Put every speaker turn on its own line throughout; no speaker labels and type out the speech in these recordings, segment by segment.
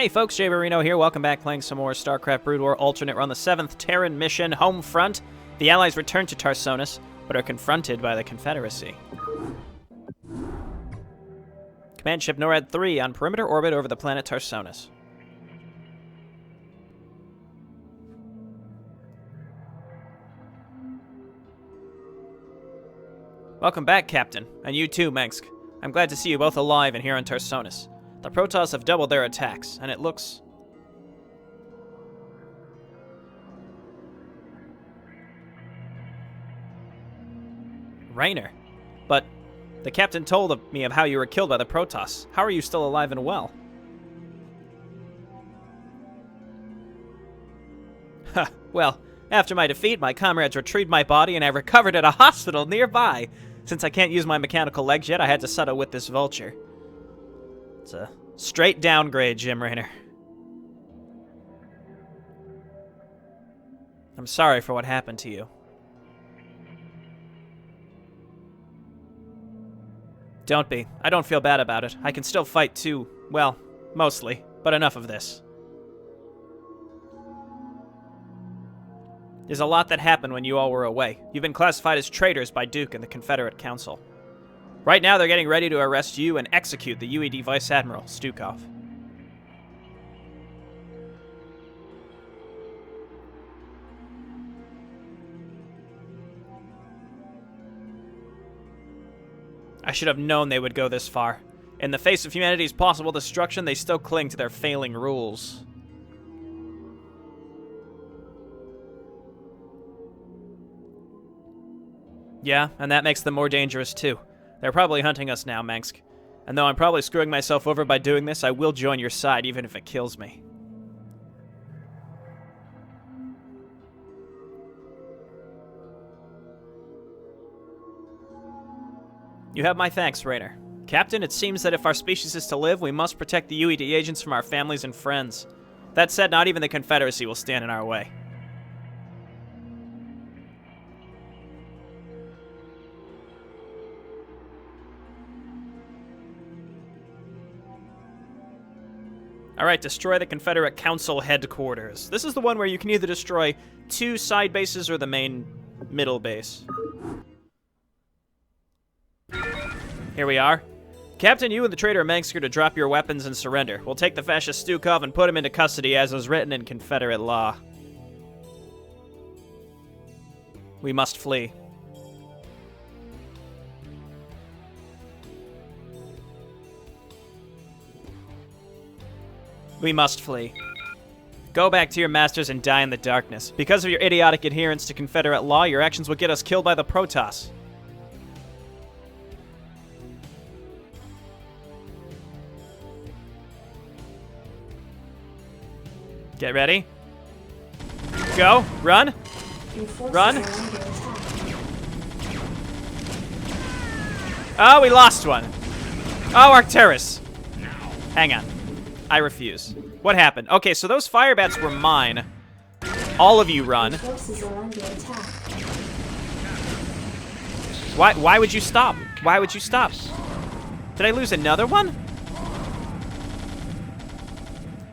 Hey folks, Jay Marino here. Welcome back, playing some more StarCraft Brood War Alternate. We're on the 7th Terran mission, Homefront. The Allies return to Tarsonis, but are confronted by the Confederacy. Command Ship NORAD 3 on perimeter orbit over the planet Tarsonis. Welcome back, Captain. And you too, Mengsk. I'm glad to see you both alive and here on Tarsonis. The Protoss have doubled their attacks, and it looks... Raynor. But the captain told me of how you were killed by the Protoss. How are you still alive and well? Huh, well, after my defeat, my comrades retrieved my body and I recovered at a hospital nearby. Since I can't use my mechanical legs yet, I had to settle with this vulture. It's a straight downgrade, Jim Raynor. I'm sorry for what happened to you. Don't be. I don't feel bad about it. I can still fight too. Well, mostly. But enough of this. There's a lot that happened when you all were away. You've been classified as traitors by Duke and the Confederate Council. Right now, they're getting ready to arrest you and execute the UED Vice Admiral, Stukov. I should have known they would go this far. In the face of humanity's possible destruction, they still cling to their failing rules. Yeah, and that makes them more dangerous too. They're probably hunting us now, Mengsk. And though I'm probably screwing myself over by doing this, I will join your side even if it kills me. You have my thanks, Raynor. Captain, it seems that if our species is to live, we must protect the UED agents from our families and friends. That said, not even the Confederacy will stand in our way. Alright, destroy the Confederate Council headquarters. This is the one where you can either destroy two side bases or the main middle base. Here we are. Captain, you and the traitor Mengsk are to drop your weapons and surrender. We'll take the fascist Stukov and put him into custody as is written in Confederate law. We must flee. We must flee. Go back to your masters and die in the darkness. Because of your idiotic adherence to Confederate law, your actions will get us killed by the Protoss. Get ready. Go. Run. Run. Oh, we lost one. Oh, Arcturus. Hang on. I refuse. What happened? Okay, so those fire bats were mine. All of you run. Why would you stop? Why would you stop? Did I lose another one?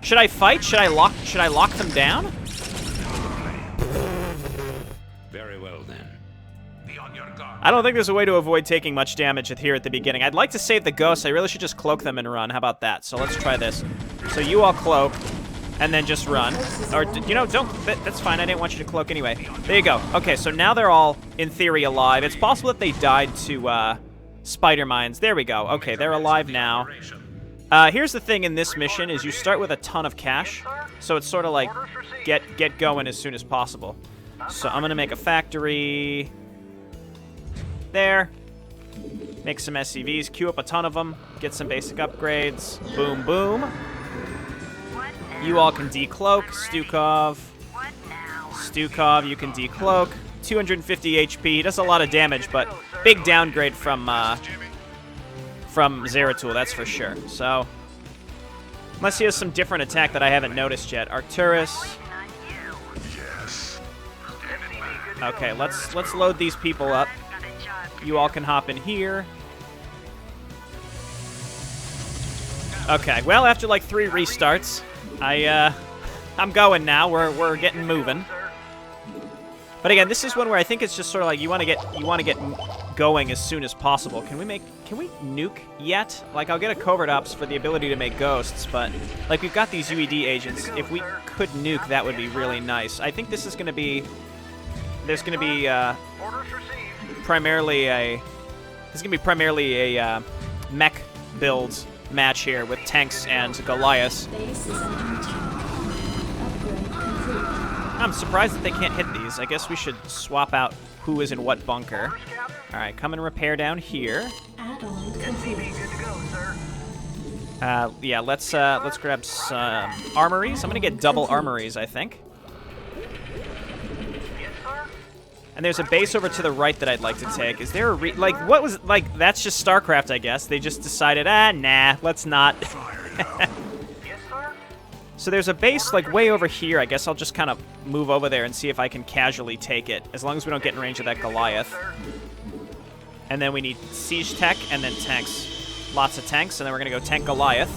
Should I fight? Should I lock them down?
Very well then. Be on your guard.
I don't think there's a way to avoid taking much damage here at the beginning. I'd like to save the ghosts. I really should just cloak them and run. How about that? So let's try this. So you all cloak, and then just run. Or, you know, don't. That's fine. I didn't want you to cloak anyway. There you go. Okay, so now they're all, in theory, alive. It's possible that they died to spider mines. There we go. Okay, they're alive now. Here's the thing in this mission is you start with a ton of cash. So it's sort of like get going as soon as possible. So I'm going to make a factory there. Make some SCVs, queue up a ton of them, get some basic upgrades. Boom, boom. You all can decloak. Stukov. Stukov, you can decloak. 250 HP. He does a lot of damage, but big downgrade from Zeratul, that's for sure. So, unless he has some different attack that I haven't noticed yet. Arcturus. Okay, let's load these people up. You all can hop in here. Okay, well, after like 3 restarts, I'm going now. We're getting moving. But again, this is one where I think it's just sort of like you want to get going as soon as possible. Can we nuke yet? Like, I'll get a covert ops for the ability to make ghosts, but like we've got these UED agents. If we could nuke, that would be really nice. I think this is going to be primarily a mech build match here with tanks and Goliaths. I'm surprised that they can't hit these. I guess we should swap out who is in what bunker. All right, come and repair down here. Yeah, let's grab some armories. I'm gonna get double armories, I think. And there's a base over to the right that I'd like to take. Is there a what was that's just StarCraft, I guess. They just decided, nah, let's not. So there's a base like way over here. I guess I'll just kind of move over there and see if I can casually take it, as long as we don't get in range of that Goliath. And then we need siege tech and then tanks. Lots of tanks, and then we're gonna go tank Goliath.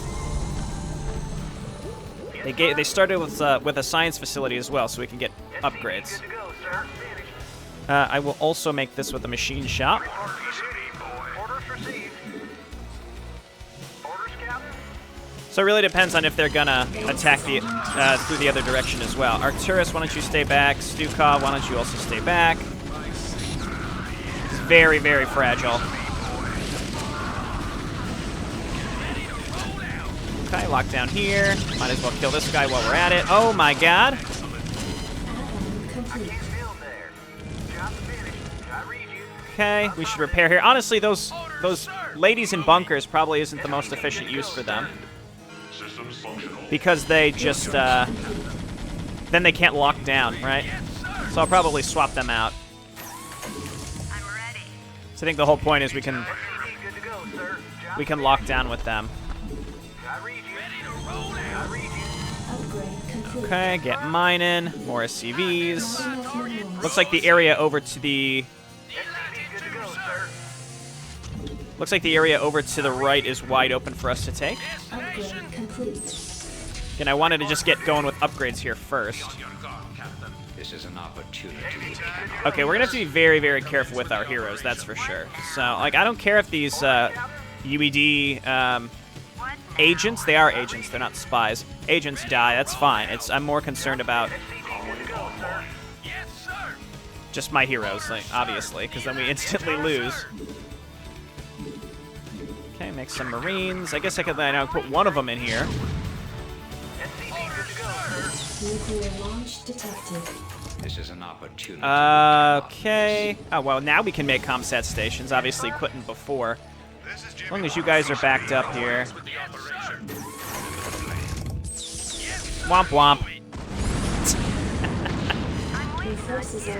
They started with a science facility as well, so we can get upgrades. I will also make this with a machine shop. So it really depends on if they're gonna attack through the other direction as well. Arcturus, why don't you stay back? Stukov, why don't you also stay back? It's very, very fragile. Okay, lock down here. Might as well kill this guy while we're at it. Oh my god! Okay, we should repair here. Honestly, those ladies in bunkers probably isn't the most efficient use for them. Because they just, then they can't lock down, right? So I'll probably swap them out. So I think the whole point is we can lock down with them. Okay, get mining, more SCVs. Looks like the area over to the right is wide open for us to take. And I wanted to just get going with upgrades here first.
This is an opportunity.
Okay, we're gonna have to be very, very careful with our heroes, that's for sure. So, like, I don't care if these UED agents, they are agents, they're not spies. Agents die, that's fine. I'm more concerned about just my heroes, like, obviously, because then we instantly lose. Okay, make some Marines. I guess I could put one of them in here.
Nuclear launch detected.
This is an opportunity.
Okay. Oh, well, now we can make ComSat stations. Obviously, couldn't before. As long as you guys are backed up here. Womp womp.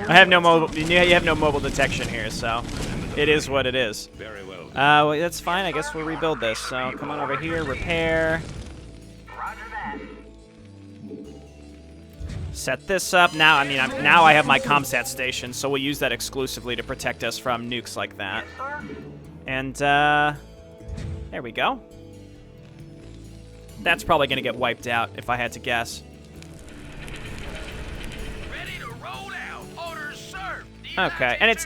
I have no mobile. You have no mobile detection here, so it is what it is.
Very well.
Well, that's fine. I guess we'll rebuild this. So come on over here, repair. Set this up. Now, I mean, now I have my ComSat station, so we'll use that exclusively to protect us from nukes like that. And there we go. That's probably gonna get wiped out if I had to guess. Okay, and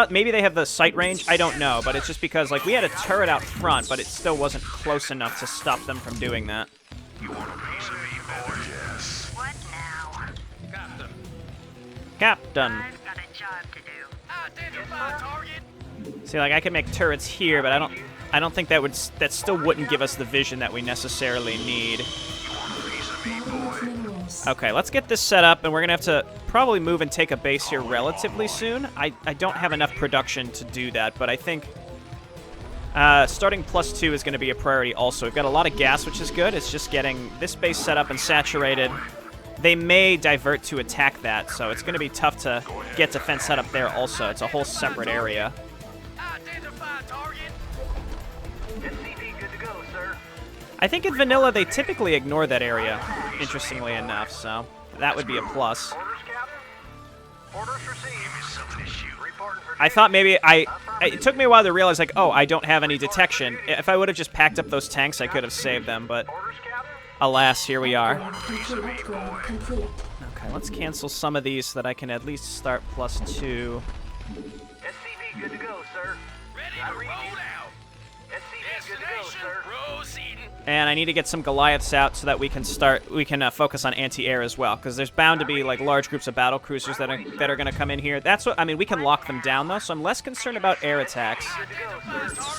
maybe they have the sight range, I don't know, but it's just because, like, we had a turret out front, but it still wasn't close enough to stop them from doing that.
You want a piece of me, boy? Yes.
What now?
Captain.
I've got a job to do. Identify target.
See, like, I can make turrets here, but I don't think that still wouldn't give us the vision that we necessarily need. Okay, let's get this set up, and we're gonna have to probably move and take a base here relatively soon. I don't have enough production to do that, but I think starting +2 is gonna be a priority also. We've got a lot of gas, which is good. It's just getting this base set up and saturated. They may divert to attack that, so it's gonna be tough to get defense set up there also. It's a whole separate area. I think in vanilla they typically ignore that area, interestingly enough, so that would be a plus.
Orders received. Give me something to shoot. Reporting for
I thought maybe it took me a while to realize, like, oh, I don't have any detection. If I would have just packed up those tanks, I could have saved them, but
orders, Captain.
alas, here we are.
Complete upgrade complete.
Okay, let's cancel some of these so that I can at least start +2.
SCV good to go, sir.
Ready to roll out.
SCV good to go, sir.
Proceeding.
And I need to get some Goliaths out so that we can focus on anti-air as well, because there's bound to be like large groups of battle cruisers that are going to come in here. That's what I mean. We can lock them down though, so I'm less concerned about air attacks.
Good to go, sir.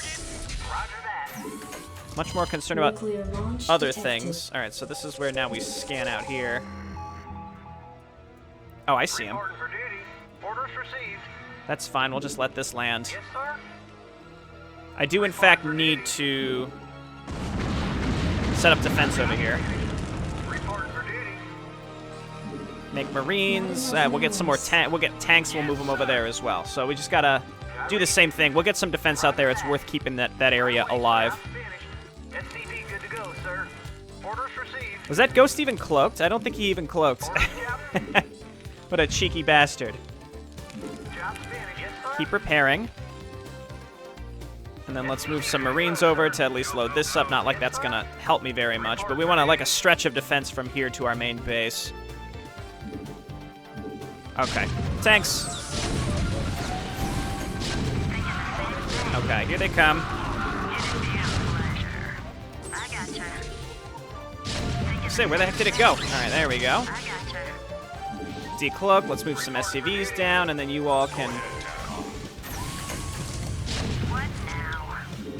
Roger that.
Much more concerned about
Nuclear launch
other
detected.
things. All right, so this is where now we scan out here. Oh, I see him.
Reporting for duty. Orders received.
That's fine. We'll just let this land.
Yes, sir.
I do in fact need to set up defense over here.
Reporting for duty.
Make Marines. We'll get some more we'll get tanks. We'll move them over there as well. So we just gotta do the same thing. We'll get some defense out there. It's worth keeping that area alive.
Finished. SCV good to go, sir. Orders received.
Was that ghost even cloaked? I don't think he even cloaked. What a cheeky bastard.
Job finished. Yes, sir.
Keep repairing. And then let's move some Marines over to at least load this up. Not like that's gonna help me very much, but we want to like a stretch of defense from here to our main base. Okay, tanks. Okay, here they come. Say, where the heck did it go? All right, there we go. Decloak. Let's move some SCVs down, and then you all can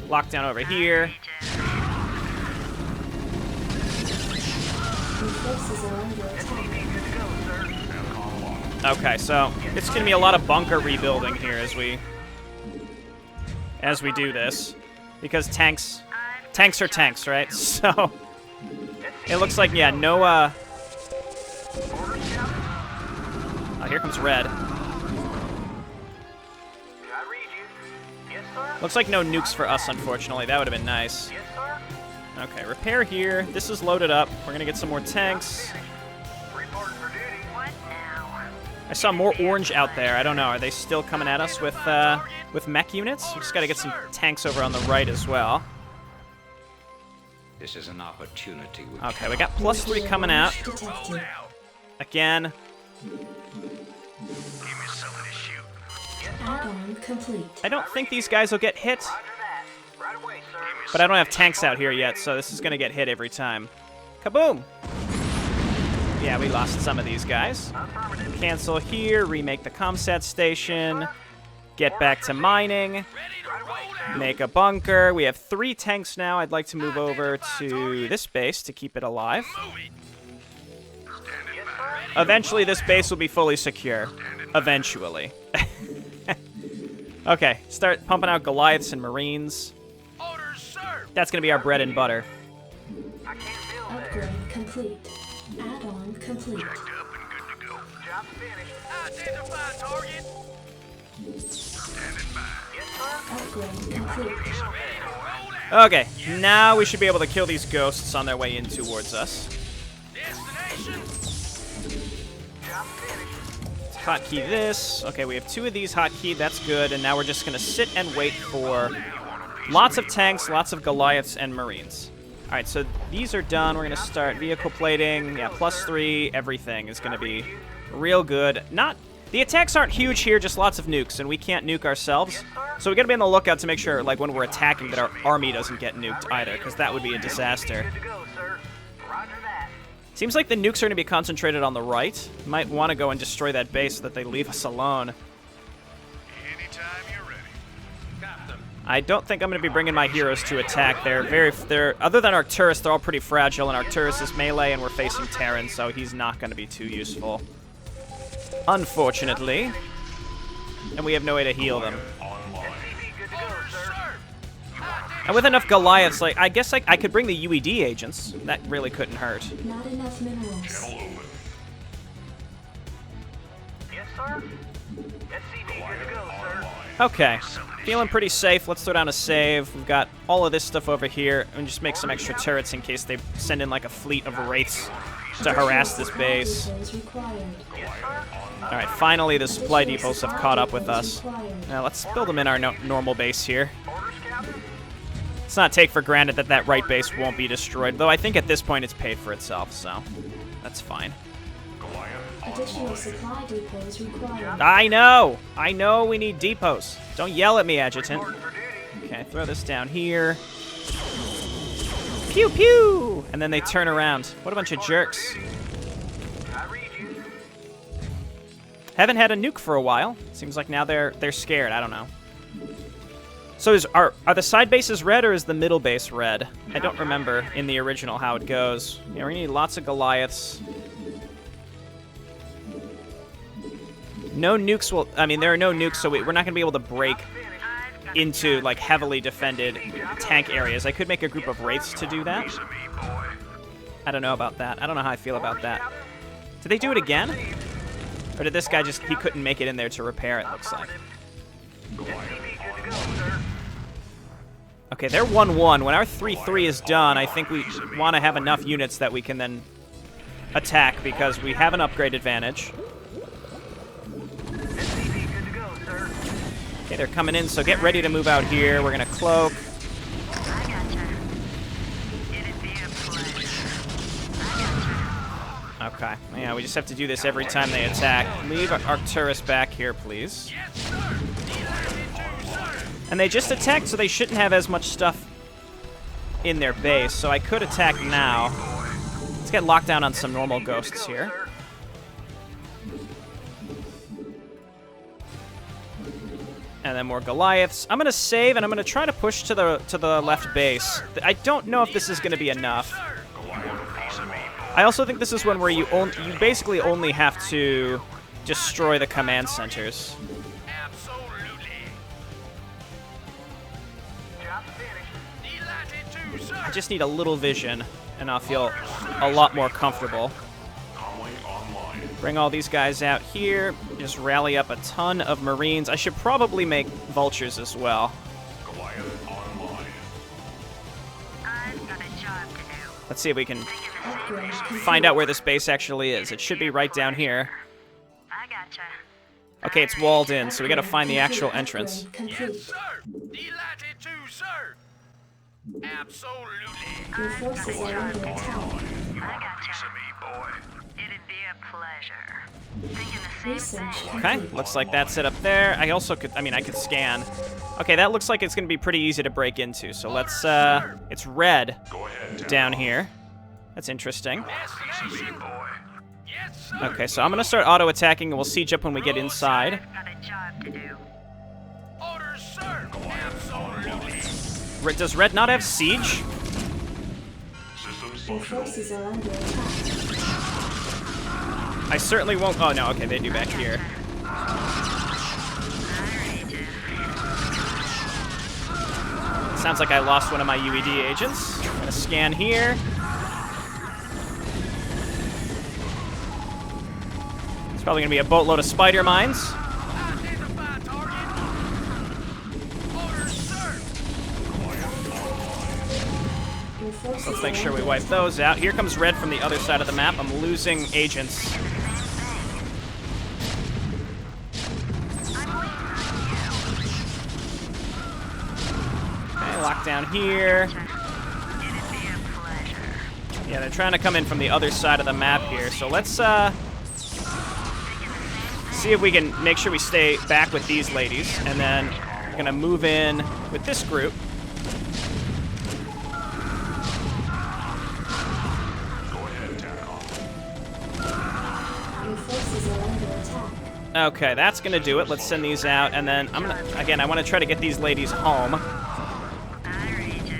lock down over here.
Your forces are under attack.
Okay, so it's gonna be a lot of bunker rebuilding here as we do this, because tanks are tanks, right? So it looks like, yeah, no. Oh, here comes red.
I read you. Yes, sir.
Looks like no nukes for us, unfortunately. That would have been nice.
Yes, sir.
Okay, repair here. This is loaded up. We're gonna get some more tanks.
Reporting for duty.
I saw more orange out there. I don't know. Are they still coming at us with mech units? We just got to get some tanks over on the right as well.
This is an opportunity.
Okay, we got +3 coming out.
Detected.
Again.
Give me something to shoot.
Add-on complete.
I don't think these guys will get hit,
Roger that. Right away, sir.
but I don't have tanks out here yet, so this is going to get hit every time. Kaboom! Yeah, we lost some of these guys.
Affirmative.
Cancel here, remake the comsat station, get back to mining,
Ready to roll out.
make a bunker. We have 3 tanks now. I'd like to move over to this base to keep it alive.
Move it.
Eventually, this base will be fully secure. Eventually. Okay, start pumping out Goliaths and Marines.
Orders, sir.
That's going to be our bread and butter.
I can't build there.
Upgrade complete. Add-on complete.
Up and good to go.
Job finished.
Identify target.
Standing by.
Yes, sir.
Upgrade complete.
Ready to roll out.
Okay, now we should be able to kill these ghosts on their way in towards us.
Destination.
Job finished.
Hotkey this. Okay, we have 2 of these hotkeyed. That's good. And now we're just going to sit and wait for lots of tanks, lots of Goliaths, and Marines. All right, so these are done. We're going to start vehicle plating. Yeah, +3. Everything is going to be real good. The attacks aren't huge here, just lots of nukes, and we can't nuke ourselves. So we got to be on the lookout to make sure, like, when we're attacking, that our army doesn't get nuked either, because that would be a disaster.
Good to go, sir. Roger that.
Seems like the nukes are going to be concentrated on the right. Might want to go and destroy that base so that they leave us alone.
Anytime you're ready.
Captain.
I don't think I'm going to be bringing my heroes to attack. They're other than Arcturus, they're all pretty fragile, and Arcturus is melee, and we're facing Terran, so he's not going to be too useful. Unfortunately. And we have no way to heal them.
SCV good to go, sir.
And with enough Goliaths, like, I guess I could bring the UED agents. That really couldn't hurt.
Not enough minerals.
Yes, sir. SCV good to go, sir.
Okay, feeling pretty safe. Let's throw down a save. We've got all of this stuff over here, and just make some extra turrets in case they send in like a fleet of wraiths to harass this base.
Depots required.
All right, finally the supply depots have caught up with us. Now let's build them in our normal base here. Let's not take for granted that that right base won't be destroyed, though I think at this point it's paid for itself, so that's fine.
Additional supply depots required.
I know we need depots. Don't yell at me, Adjutant. Okay, throw this down here. Pew pew! And then they turn around. What a bunch of jerks. Haven't had a nuke for a while. Seems like now they're scared. I don't know. So are the side bases red or is the middle base red? I don't remember in the original how it goes. Yeah, we're gonna need lots of Goliaths. No nukes will... I mean, there are no nukes, so we're not going to be able to break into, like, heavily defended tank areas. I could make a group of Wraiths to do that. I don't know about that. I don't know how I feel about that. Did they do it again? Or did this guy just... He couldn't make it in there to repair it, looks like. Okay, they're 1-1. When our 3-3 is done, I think we want to have enough units that we can then attack, because we have an upgrade advantage. Okay, they're coming in, so get ready to move out here. We're gonna cloak.
I gotcha. It'd be a pleasure. I gotcha.
Okay, yeah, we just have to do this every time they attack. Leave Arcturus back here, please. And they just attacked, so they shouldn't have as much stuff in their base, so I could attack now. Let's get locked down on some normal ghosts here. And then more Goliaths. I'm gonna save, and I'm gonna try to push to the left base. I don't know if this is gonna be enough. I also think this is one where you basically only have to destroy the command centers. I just need a little vision, and I'll feel a lot more comfortable. Bring all these guys out here. Just rally up a ton of Marines. I should probably make vultures as well.
I've got a job to do.
Let's see if we can
Upgrade complete.
find out where this base actually is. It should be right down here.
I gotcha.
Okay, it's walled in, so we gotta find the actual entrance.
Upgrade complete.
Sir. Delighted to, sir. Absolutely.
Your forces are under attack.
I gotcha. It'd be a pleasure. Thinking the same
Research
thing.
Okay,
complete.
looks like that's it up there. I also could, I could scan. Okay, that looks like it's gonna be pretty easy to break into. So let's, it's red down here. That's interesting.
Destination. Yes, sir.
Okay, so I'm gonna start auto-attacking, and we'll siege up when we get inside.
I've got a job to do.
Orders, sir. Absolutely.
Does red not have siege?
Your forces are under attack.
I certainly won't. Oh, no, okay, they do back here. Sounds like I lost one of my UED agents. I'm gonna scan here. It's probably gonna be a boatload of spider mines.
Identify target. Orders, sir.
Your forces
Let's make
are
sure we
under
wipe
attack.
those out. Here comes red from the other side of the map. I'm losing agents. Okay, lock down here.
It'd be a pleasure.
Yeah, they're trying to come in from the other side of the map here. So let's see if we can make sure we stay back with these ladies, and then we're gonna move in with this group.
Your forces are under attack.
Okay, that's gonna do it. Let's send these out, and then I'm gonna, again, I want to try to get these ladies home
I read you.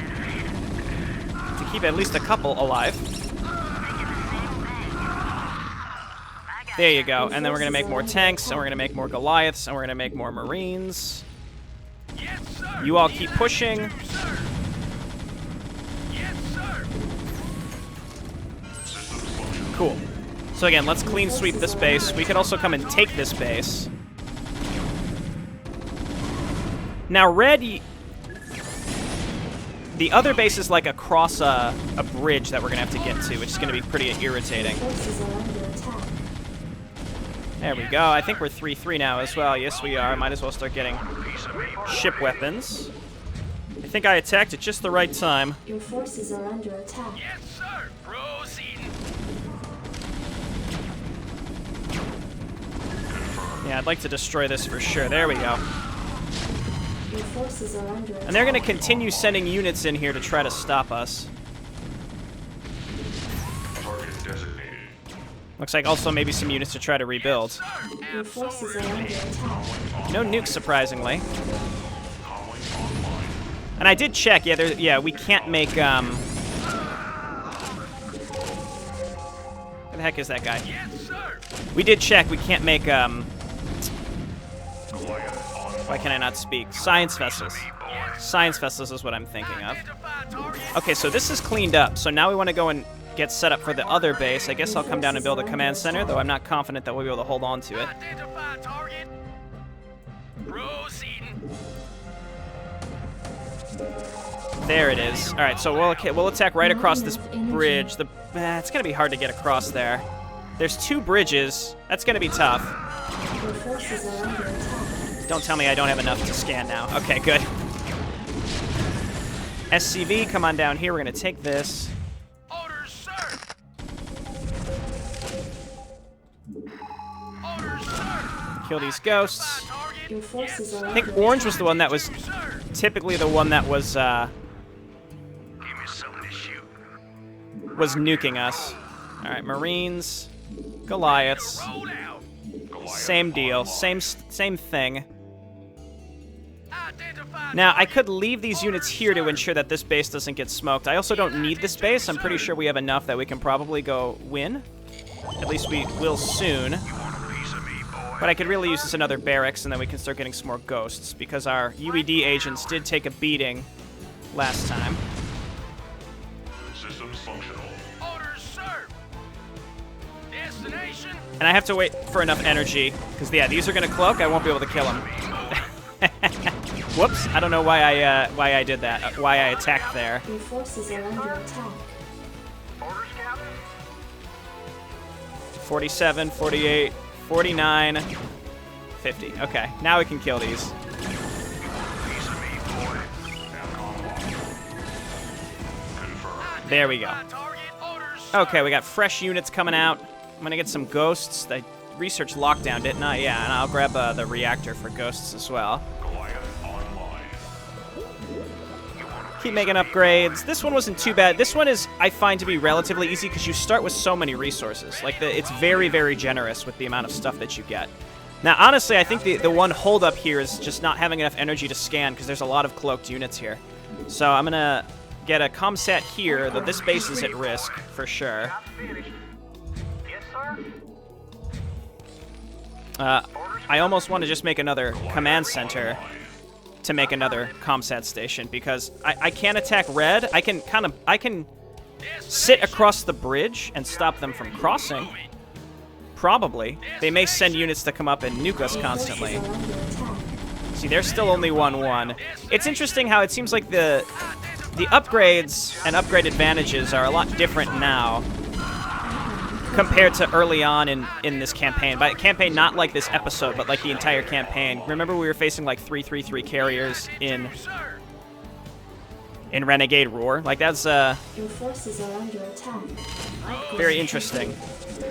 to keep at least a couple alive. There you go. And then we're gonna make more tanks, and we're gonna make more Goliaths, and we're gonna make more Marines.
Yes, sir.
You all keep pushing.
Sir. Yes, sir.
Cool. So again, let's clean sweep this base. We could also come and take this base. Now, red... The other base is like across a bridge that we're going to have to get to, which is going to be pretty irritating.
Forces are under attack.
There we go. I think we're 3-3 now as well. Yes, we are. Might as well start getting ship weapons. I think I attacked at just the right time.
Your forces are under attack.
Yes, sir. Proceeding.
Yeah, I'd like to destroy this for sure. There we go.
Your forces are under attack.
And they're going to continue sending units in here to try to stop us.
Target designated.
Looks like also maybe some units to try to rebuild.
Your forces are under attack.
No nukes, surprisingly. And I did check. Yeah, we can't make. Where the heck is that guy?
Yes, sir.
We did check. We can't make. Why can I not speak? Science vessels. Science vessels is what I'm thinking of.
Identify target.
Okay, so this is cleaned up. So now we want to go and get set up for the other base. I guess I'll come down and build a command center, though I'm not confident that we'll be able to hold on to it.
Identify target. Proceeding.
There it is. All right, so we'll attack right across this bridge. It's gonna be hard to get across there. There's 2 bridges. That's gonna be tough.
Your forces are under attack.
Don't tell me I don't have enough to scan now. Okay, good. SCV, come on down here. We're gonna take this.
Orders, sir. Orders, sir.
Kill these ghosts.
Target.
Your forces are
I
under
think orange was the one that was
Sir.
typically the one that was
Give me something to shoot.
nuking us. All right, Marines, Goliaths,
Roll out.
same deal, same thing.
Identify
Now, I could leave these units here to ensure that this base doesn't get smoked. I also don't need this base. I'm pretty sure we have enough that we can probably go win. At least we will soon. But I could really use this another barracks, and then we can start getting some more ghosts, because our UED agents did take a beating last time.
Systems functional.
orders, sir. Destination.
And I have to wait for enough energy, because, yeah, these are going to cloak. I won't be able to kill them. Whoops. I don't know why I did that, why I attacked there.
Your forces are under attack.
Orders, Captain.
47, 48, 49, 50. Okay, now we can kill these. There we go.
Target. Orders, sir.
Okay, we got fresh units coming out. I'm gonna get some ghosts. I researched lockdown, didn't I? Yeah, and I'll grab the reactor for ghosts as well. Keep making upgrades. This one wasn't too bad. This one is, I find, to be relatively easy because you start with so many resources. Like, it's very, very generous with the amount of stuff that you get. Now, honestly, I think the one holdup here is just not having enough energy to scan because there's a lot of cloaked units here. So I'm gonna get a comsat here, though this base is at risk for sure.
Yes, sir.
I almost want to just make another command center to make another comsat station because I can't attack red. I can sit across the bridge and stop them from crossing. Probably. They may send units to come up and nuke us constantly.
Your forces are under attack.
See, they're still only 1-1. It's interesting how it seems like the upgrades and upgrade advantages are a lot different now compared to early on in this campaign. By campaign, not like this episode, but like the entire campaign. Remember we were facing like 3-3-3 carriers in Renegade Roar? Like that's
Your forces are under attack.
very interesting.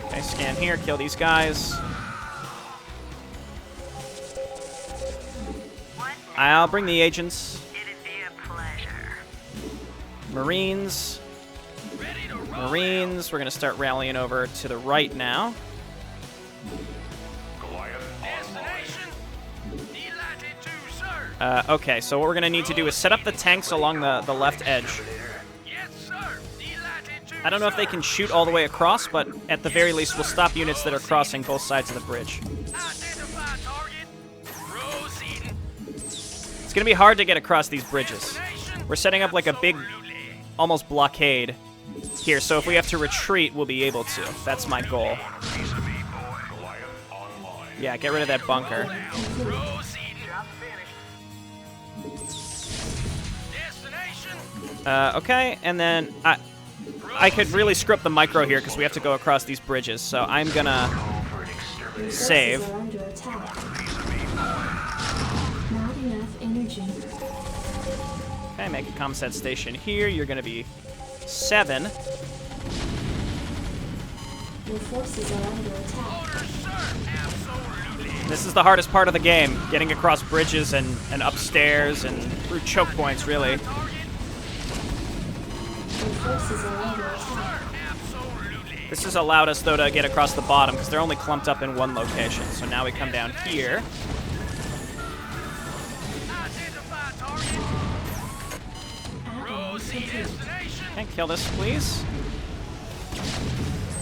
Okay, scan here, kill these guys. I'll bring the agents.
It'd be a pleasure.
Marines.
Ready to roll.
Marines. We're going to start rallying over to the right now.
Destination. Delighted to, sir.
Okay, so what we're going to need to do is set up the tanks along the left edge.
Yes, sir. Delighted to.
I don't know if they can shoot all the way across, but at the very least, we'll stop units that are crossing both sides of the bridge.
Identify target. Proceeding.
It's going to be hard to get across these bridges. We're setting up like a big, almost blockade here. So if we have to retreat, we'll be able to. That's my goal. Yeah, get rid of that bunker. Okay, and then I could really screw up the micro here because we have to go across these bridges. So I'm gonna save.
Forces are under attack. Not enough energy.
Okay, make a comset station here. You're gonna be 7.
Your forces are under attack.
This is the hardest part of the game, getting across bridges and upstairs and through choke points, really.
Your forces are under attack.
This has allowed us, though, to get across the bottom because they're only clumped up in one location. So now we come down here. Okay, kill this, please.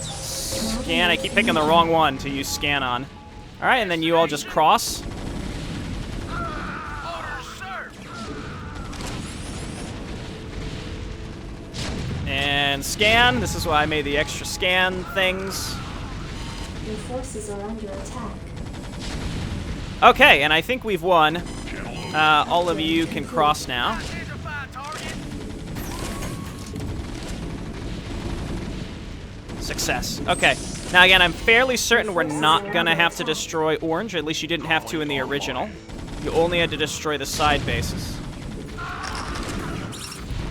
Scan. I keep picking the wrong one to use scan on. All right, and then you all just cross. And scan. This is why I made the extra scan things.
Your forces are under attack.
Okay, and I think we've won. All of you can cross now. Success. Okay. Now again, I'm fairly certain we're not gonna have to destroy Orange. At least you didn't have to in the original. You only had to destroy the side bases.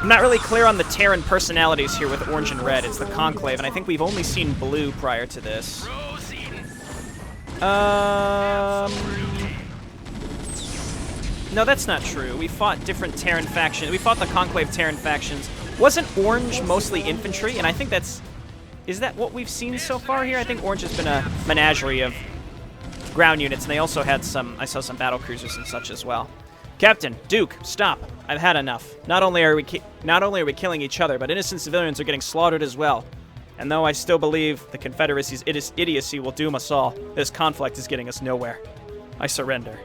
I'm not really clear on the Terran personalities here with Orange and Red. It's the Conclave, and I think we've only seen Blue prior to this. No, that's not true. We fought different Terran factions. We fought the Conclave Terran factions. Wasn't Orange mostly infantry? And I think that's... Is that what we've seen so far here? I think Orange has been a menagerie of ground units, and they also had some... I saw some battle cruisers and such as well. Captain, Duke, stop. I've had enough. Not only are we killing each other, but innocent civilians are getting slaughtered as well. And though I still believe the Confederacy's idiocy will doom us all, this conflict is getting us nowhere. I surrender.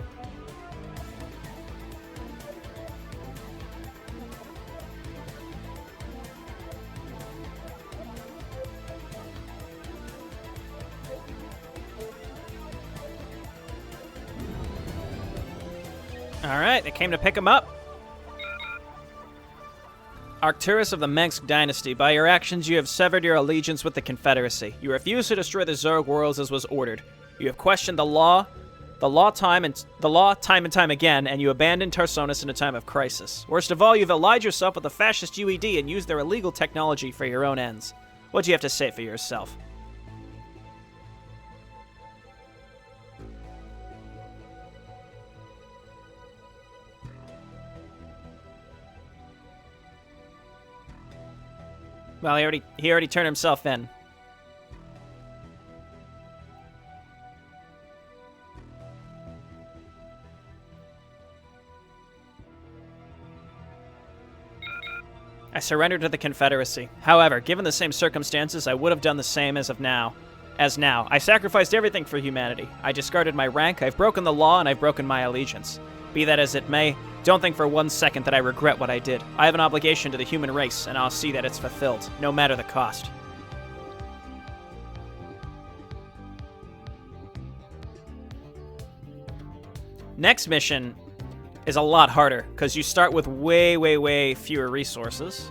Alright, they came to pick him up. Arcturus of the Mengsk dynasty, by your actions you have severed your allegiance with the Confederacy. You refuse to destroy the Zerg worlds as was ordered. You have questioned the law time and time again, and you abandoned Tarsonis in a time of crisis. Worst of all, you've allied yourself with the fascist UED and used their illegal technology for your own ends. What do you have to say for yourself? Well, he already turned himself in. I surrendered to the Confederacy. However, given the same circumstances, I would have done the same as now. I sacrificed everything for humanity. I discarded my rank, I've broken the law, and I've broken my allegiance. Be that as it may, don't think for 1 second that I regret what I did. I have an obligation to the human race, and I'll see that it's fulfilled, no matter the cost. Next mission is a lot harder, because you start with way fewer resources.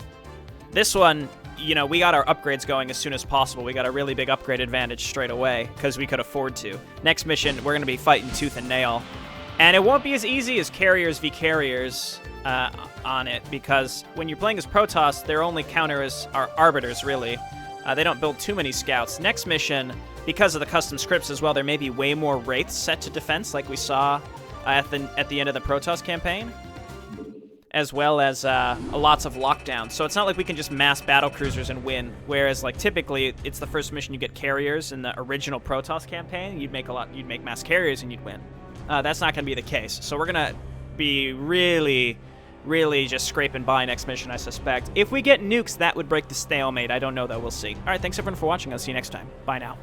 This one, you know, we got our upgrades going as soon as possible. We got a really big upgrade advantage straight away, because we could afford to. Next mission, we're going to be fighting tooth and nail. And it won't be as easy as carriers v carriers on it, because when you're playing as Protoss, their only counters are arbiters, really. They don't build too many scouts. Next mission, because of the custom scripts as well, there may be way more wraiths set to defense, like we saw at the end of the Protoss campaign, as well as lots of lockdowns. So it's not like we can just mass battle cruisers and win, whereas like typically it's the first mission you get carriers in the original Protoss campaign, you'd make mass carriers and you'd win. That's not going to be the case. So we're going to be really just scraping by next mission, I suspect. If we get nukes, that would break the stalemate. I don't know, though. We'll see. All right, thanks, everyone, for watching. I'll see you next time. Bye now.